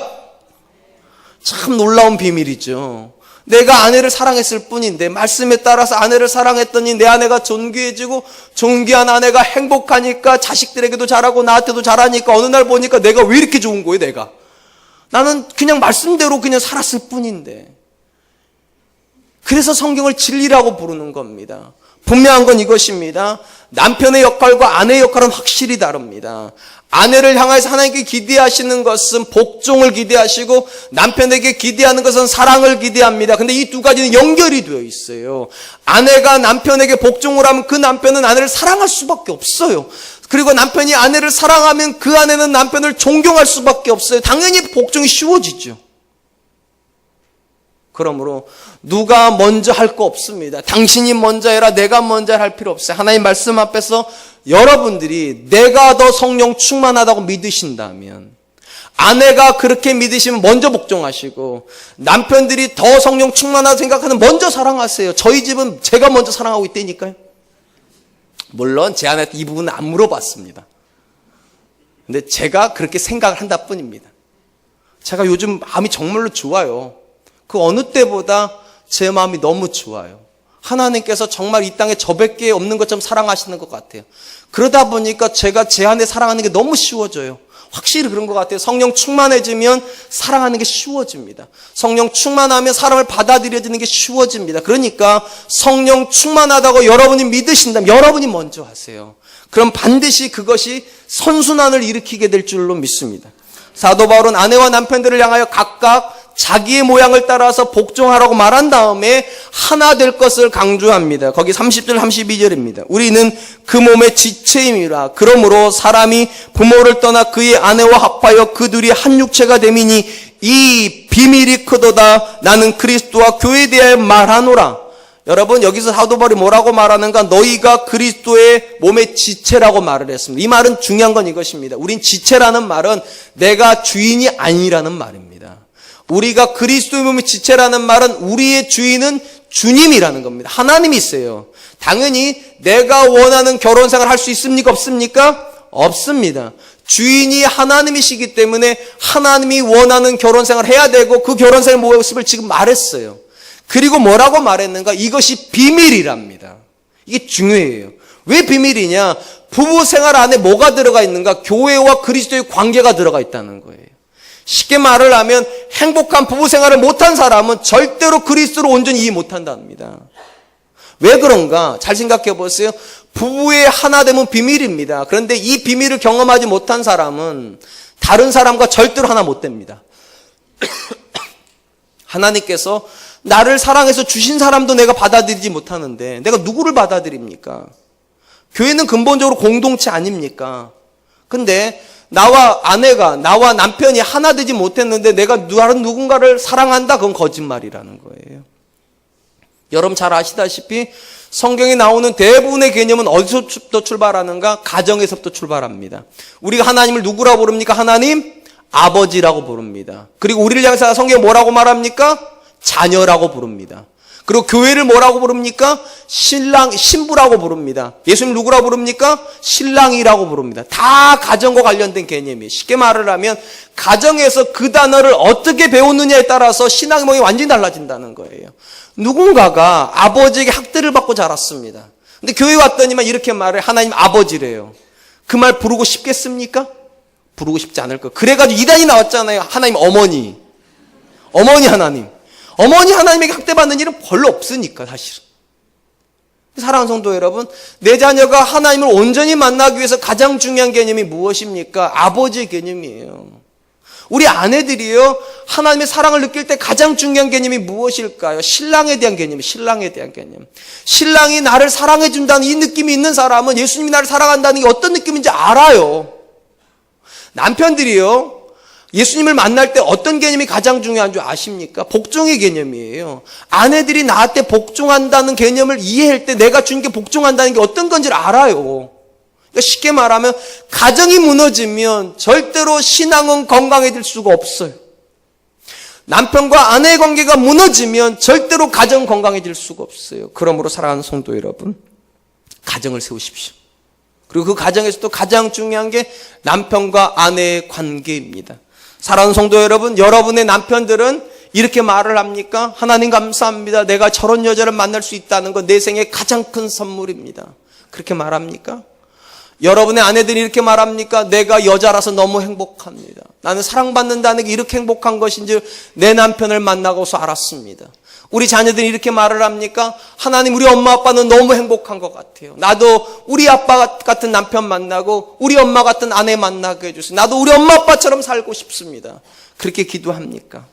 참 놀라운 비밀이죠. 내가 아내를 사랑했을 뿐인데 말씀에 따라서 아내를 사랑했더니 내 아내가 존귀해지고 존귀한 아내가 행복하니까 자식들에게도 잘하고 나한테도 잘하니까 어느 날 보니까 내가 왜 이렇게 좋은 거예요 내가. 나는 그냥 말씀대로 그냥 살았을 뿐인데. 그래서 성경을 진리라고 부르는 겁니다. 분명한 건 이것입니다. 남편의 역할과 아내의 역할은 확실히 다릅니다. 아내를 향해서 하나님께 기대하시는 것은 복종을 기대하시고 남편에게 기대하는 것은 사랑을 기대합니다. 근데 이 두 가지는 연결이 되어 있어요. 아내가 남편에게 복종을 하면 그 남편은 아내를 사랑할 수밖에 없어요. 그리고 남편이 아내를 사랑하면 그 아내는 남편을 존경할 수밖에 없어요. 당연히 복종이 쉬워지죠. 그러므로 누가 먼저 할 거 없습니다. 당신이 먼저 해라, 내가 먼저 할 필요 없어요. 하나님 말씀 앞에서 여러분들이 내가 더 성령 충만하다고 믿으신다면, 아내가 그렇게 믿으시면 먼저 복종하시고, 남편들이 더 성령 충만하다고 생각하면 먼저 사랑하세요. 저희 집은 제가 먼저 사랑하고 있다니까요. 물론 제 아내한테 이 부분은 안 물어봤습니다. 근데 제가 그렇게 생각을 한다 뿐입니다. 제가 요즘 마음이 정말로 좋아요. 그 어느 때보다 제 마음이 너무 좋아요. 하나님께서 정말 이 땅에 저밖에 없는 것처럼 사랑하시는 것 같아요. 그러다 보니까 제가 제 아내 사랑하는 게 너무 쉬워져요. 확실히 그런 것 같아요. 성령 충만해지면 사랑하는 게 쉬워집니다. 성령 충만하면 사랑을 받아들여지는 게 쉬워집니다. 그러니까 성령 충만하다고 여러분이 믿으신다면 여러분이 먼저 하세요. 그럼 반드시 그것이 선순환을 일으키게 될 줄로 믿습니다. 사도 바울은 아내와 남편들을 향하여 각각 자기의 모양을 따라서 복종하라고 말한 다음에 하나 될 것을 강조합니다. 거기 30절 32절입니다. 우리는 그 몸의 지체임이라. 그러므로 사람이 부모를 떠나 그의 아내와 합하여 그 둘이 한 육체가 됨이니 이 비밀이 크도다. 나는 그리스도와 교회에 대하여 말하노라. 여러분, 여기서 사도 바울이 뭐라고 말하는가? 너희가 그리스도의 몸의 지체라고 말을 했습니다. 이 말은 중요한 건 이것입니다. 우린 지체라는 말은 내가 주인이 아니라는 말입니다. 우리가 그리스도의 몸의 지체라는 말은 우리의 주인은 주님이라는 겁니다. 하나님이세요. 당연히 내가 원하는 결혼생활을 할 수 있습니까? 없습니까? 없습니다. 주인이 하나님이시기 때문에 하나님이 원하는 결혼생활을 해야 되고 그 결혼생활 모습을 지금 말했어요. 그리고 뭐라고 말했는가? 이것이 비밀이랍니다. 이게 중요해요. 왜 비밀이냐? 부부생활 안에 뭐가 들어가 있는가? 교회와 그리스도의 관계가 들어가 있다는 거예요. 쉽게 말을 하면 행복한 부부생활을 못한 사람은 절대로 그리스도를 온전히 이해 못한답니다. 왜 그런가? 잘 생각해 보세요. 부부의 하나됨은 비밀입니다. 그런데 이 비밀을 경험하지 못한 사람은 다른 사람과 절대로 하나 못 됩니다. 하나님께서 나를 사랑해서 주신 사람도 내가 받아들이지 못하는데 내가 누구를 받아들입니까? 교회는 근본적으로 공동체 아닙니까? 근데 나와 아내가, 나와 남편이 하나 되지 못했는데 내가 다른 누군가를 사랑한다? 그건 거짓말이라는 거예요. 여러분 잘 아시다시피 성경에 나오는 대부분의 개념은 어디서부터 출발하는가? 가정에서부터 출발합니다. 우리가 하나님을 누구라고 부릅니까? 하나님 아버지라고 부릅니다. 그리고 우리를 향해서 성경에 뭐라고 말합니까? 자녀라고 부릅니다. 그리고 교회를 뭐라고 부릅니까? 신부라고 부릅니다. 예수님 누구라고 부릅니까? 신랑이라고 부릅니다. 다 가정과 관련된 개념이에요. 쉽게 말을 하면 가정에서 그 단어를 어떻게 배우느냐에 따라서 신앙의 모양이 완전히 달라진다는 거예요. 누군가가 아버지에게 학대를 받고 자랐습니다. 근데 교회 왔더니만 이렇게 말해. 하나님 아버지래요. 그 말 부르고 싶겠습니까? 부르고 싶지 않을 거예요. 그래가지고 이단이 나왔잖아요. 하나님 어머니 하나님. 어머니 하나님에게 학대받는 일은 별로 없으니까 사실은. 사랑하는 성도 여러분, 내 자녀가 하나님을 온전히 만나기 위해서 가장 중요한 개념이 무엇입니까? 아버지의 개념이에요. 우리 아내들이요, 하나님의 사랑을 느낄 때 가장 중요한 개념이 무엇일까요? 신랑에 대한 개념이에요. 신랑에 대한 개념. 신랑이 나를 사랑해 준다는 이 느낌이 있는 사람은 예수님이 나를 사랑한다는 게 어떤 느낌인지 알아요. 남편들이요, 예수님을 만날 때 어떤 개념이 가장 중요한 줄 아십니까? 복종의 개념이에요. 아내들이 나한테 복종한다는 개념을 이해할 때 내가 주님께 복종한다는 게 어떤 건지를 알아요. 그러니까 쉽게 말하면 가정이 무너지면 절대로 신앙은 건강해질 수가 없어요. 남편과 아내의 관계가 무너지면 절대로 가정 건강해질 수가 없어요. 그러므로 사랑하는 성도 여러분, 가정을 세우십시오. 그리고 그 가정에서도 가장 중요한 게 남편과 아내의 관계입니다. 사랑하는 성도 여러분, 여러분의 남편들은 이렇게 말을 합니까? 하나님 감사합니다. 내가 저런 여자를 만날 수 있다는 건 내 생애 가장 큰 선물입니다. 그렇게 말합니까? 여러분의 아내들이 이렇게 말합니까? 내가 여자라서 너무 행복합니다. 나는 사랑받는다는 게 이렇게 행복한 것인지 내 남편을 만나고서 알았습니다. 우리 자녀들이 이렇게 말을 합니까? 하나님, 우리 엄마 아빠는 너무 행복한 것 같아요. 나도 우리 아빠 같은 남편 만나고 우리 엄마 같은 아내 만나게 해주세요. 나도 우리 엄마 아빠처럼 살고 싶습니다. 그렇게 기도합니까?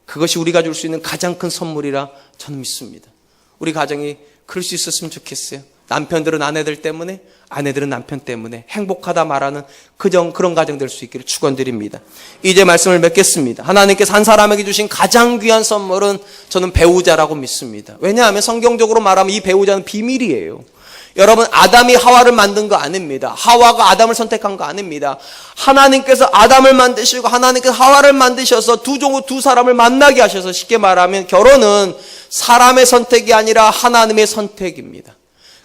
그것이 우리가 줄 수 있는 가장 큰 선물이라 저는 믿습니다. 우리 가정이 그럴 수 있었으면 좋겠어요. 남편들은 아내들 때문에, 아내들은 남편 때문에 행복하다 말하는 그런 가정 될 수 있기를 축원드립니다. 이제 말씀을 맺겠습니다. 하나님께서 한 사람에게 주신 가장 귀한 선물은 저는 배우자라고 믿습니다. 왜냐하면 성경적으로 말하면 이 배우자는 비밀이에요. 여러분, 아담이 하와를 만든 거 아닙니다. 하와가 아담을 선택한 거 아닙니다. 하나님께서 아담을 만드시고 하나님께서 하와를 만드셔서 두 사람을 만나게 하셔서, 쉽게 말하면 결혼은 사람의 선택이 아니라 하나님의 선택입니다.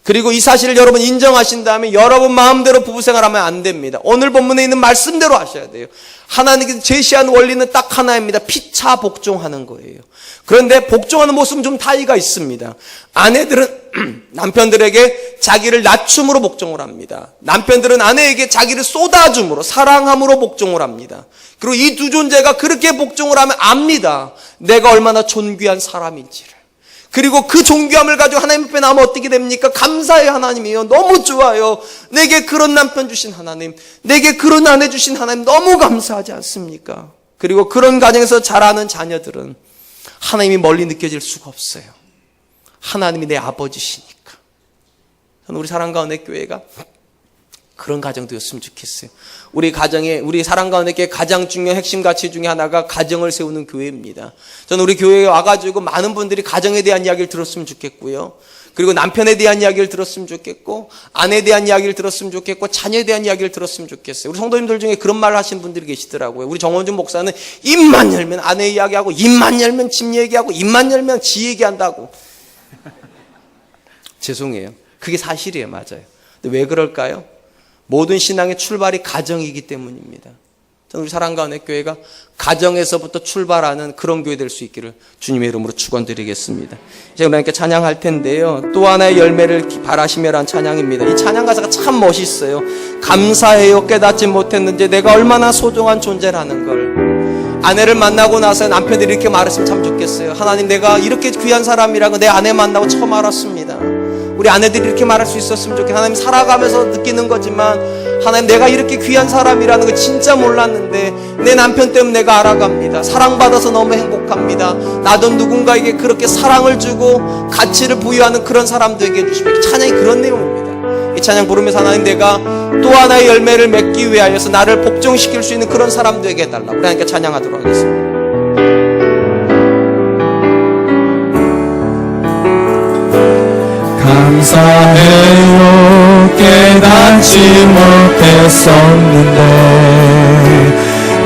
그리고 이 사실을 여러분 인정하신다면 여러분 마음대로 부부생활하면 안 됩니다. 오늘 본문에 있는 말씀대로 하셔야 돼요. 하나님께서 제시한 원리는 딱 하나입니다. 피차 복종하는 거예요. 그런데 복종하는 모습은 좀 차이가 있습니다. 아내들은 남편들에게 자기를 낮춤으로 복종을 합니다. 남편들은 아내에게 자기를 쏟아줌으로, 사랑함으로 복종을 합니다. 그리고 이 두 존재가 그렇게 복종을 하면 압니다. 내가 얼마나 존귀한 사람인지를. 그리고 그 존귀함을 가지고 하나님 앞에 나오면 어떻게 됩니까? 감사해요, 하나님이요. 너무 좋아요. 내게 그런 남편 주신 하나님, 내게 그런 아내 주신 하나님 너무 감사하지 않습니까? 그리고 그런 가정에서 자라는 자녀들은 하나님이 멀리 느껴질 수가 없어요. 하나님이 내 아버지시니까. 저는 우리 사랑과 은혜 교회가 그런 가정되었으면 좋겠어요. 우리 가정에, 우리 사랑과 은혜교회 가장 중요한 핵심 가치 중에 하나가 가정을 세우는 교회입니다. 저는 우리 교회에 와가지고 많은 분들이 가정에 대한 이야기를 들었으면 좋겠고요. 그리고 남편에 대한 이야기를 들었으면 좋겠고, 아내에 대한 이야기를 들었으면 좋겠고, 자녀에 대한 이야기를 들었으면 좋겠어요. 우리 성도님들 중에 그런 말을 하시는 분들이 계시더라고요. 우리 정원준 목사는 입만 열면 아내 이야기하고, 입만 열면 집 얘기하고, 입만 열면 지 얘기한다고. 죄송해요. 그게 사실이에요. 맞아요. 근데 왜 그럴까요? 모든 신앙의 출발이 가정이기 때문입니다. 저는 우리 사랑과 은혜 교회가 가정에서부터 출발하는 그런 교회 될 수 있기를 주님의 이름으로 축원드리겠습니다. 이제 우리 함께 찬양할 텐데요. 또 하나의 열매를 바라시며라는 찬양입니다. 이 찬양 가사가 참 멋있어요. 감사해요. 깨닫지 못했는지 내가 얼마나 소중한 존재라는 걸. 아내를 만나고 나서 남편들이 이렇게 말했으면 참 좋겠어요. 하나님, 내가 이렇게 귀한 사람이라고 내 아내 만나고 처음 알았습니다. 우리 아내들이 이렇게 말할 수 있었으면 좋겠어요. 하나님, 살아가면서 느끼는 거지만 하나님, 내가 이렇게 귀한 사람이라는 거 진짜 몰랐는데 내 남편 때문에 내가 알아갑니다. 사랑받아서 너무 행복합니다. 나도 누군가에게 그렇게 사랑을 주고 가치를 부여하는 그런 사람 되게 해주시면, 찬양이 그런 내용입니다. 이 찬양 부르면서 하나님, 내가 또 하나의 열매를 맺기 위하여서 나를 복종시킬 수 있는 그런 사람 되게 해달라고 우리 하나님께 찬양하도록 하겠습니다. 감사해요. 깨닫지 못했었는데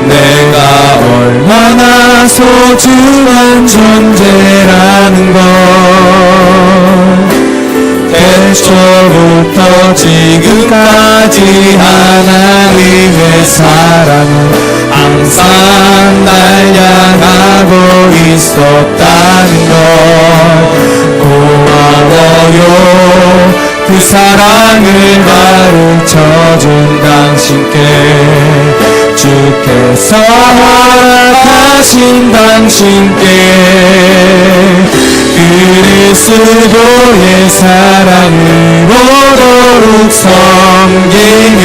내가 얼마나 소중한 존재라는 걸 태초부터 지금까지 하나님의 사랑은 항상 날 향하고 있었다는 걸 고마워요. 그 사랑을 가르쳐준 당신께 주께서 허락하신 당신께 그리스도의 사랑으로 더욱 섬기며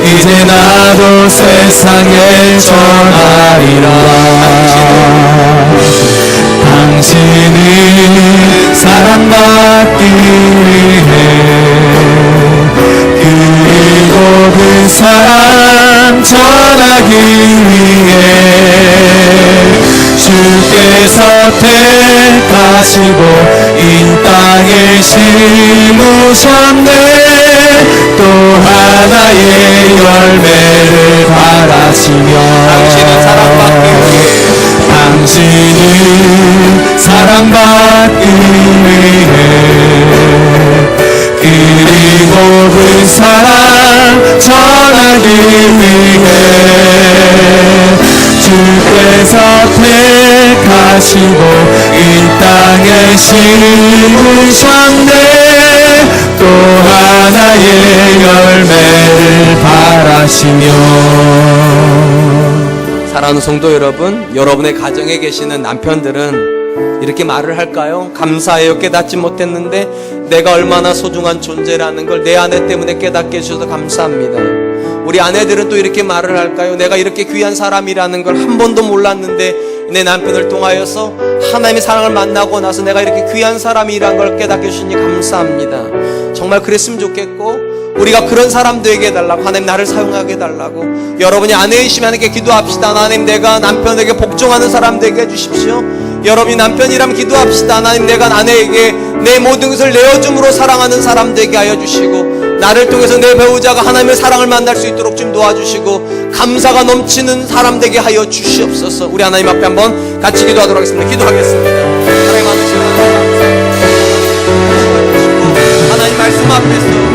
이제 나도 세상에 전하리라. 당신은 사랑받기 위해 그리고 그 사랑 전하기 위해 주께서 택하시고 이 땅에 심으셨네. 또 하나의 열매를 바라시며 당신은 사랑받기 위해 그리고 그 사랑 전하기 위해 주께서 택하시고 이 땅에 심으셨네. 또 하나의 열매를 바라시며. 사랑하는 성도 여러분, 여러분의 가정에 계시는 남편들은 이렇게 말을 할까요? 감사해요. 깨닫지 못했는데 내가 얼마나 소중한 존재라는 걸 내 아내 때문에 깨닫게 해주셔서 감사합니다. 우리 아내들은 또 이렇게 말을 할까요? 내가 이렇게 귀한 사람이라는 걸 한 번도 몰랐는데 내 남편을 통하여서 하나님의 사랑을 만나고 나서 내가 이렇게 귀한 사람이란 걸 깨닫게 해주시니 감사합니다. 정말 그랬으면 좋겠고 우리가 그런 사람 되게 해달라고, 하나님 나를 사용하게 해달라고. 여러분이 아내이시면 하나님께 기도합시다. 하나님 내가 남편에게 복종하는 사람 되게 해주십시오. 여러분이 남편이라면 기도합시다. 하나님 내가 아내에게 내 모든 것을 내어줌으로 사랑하는 사람 되게 하여 주시고 나를 통해서 내 배우자가 하나님의 사랑을 만날 수 있도록 좀 도와주시고 감사가 넘치는 사람 되게 하여 주시옵소서. 우리 하나님 앞에 한번 같이 기도하도록 하겠습니다. 기도하겠습니다. 하나님 많으신 하나님 말씀 앞에서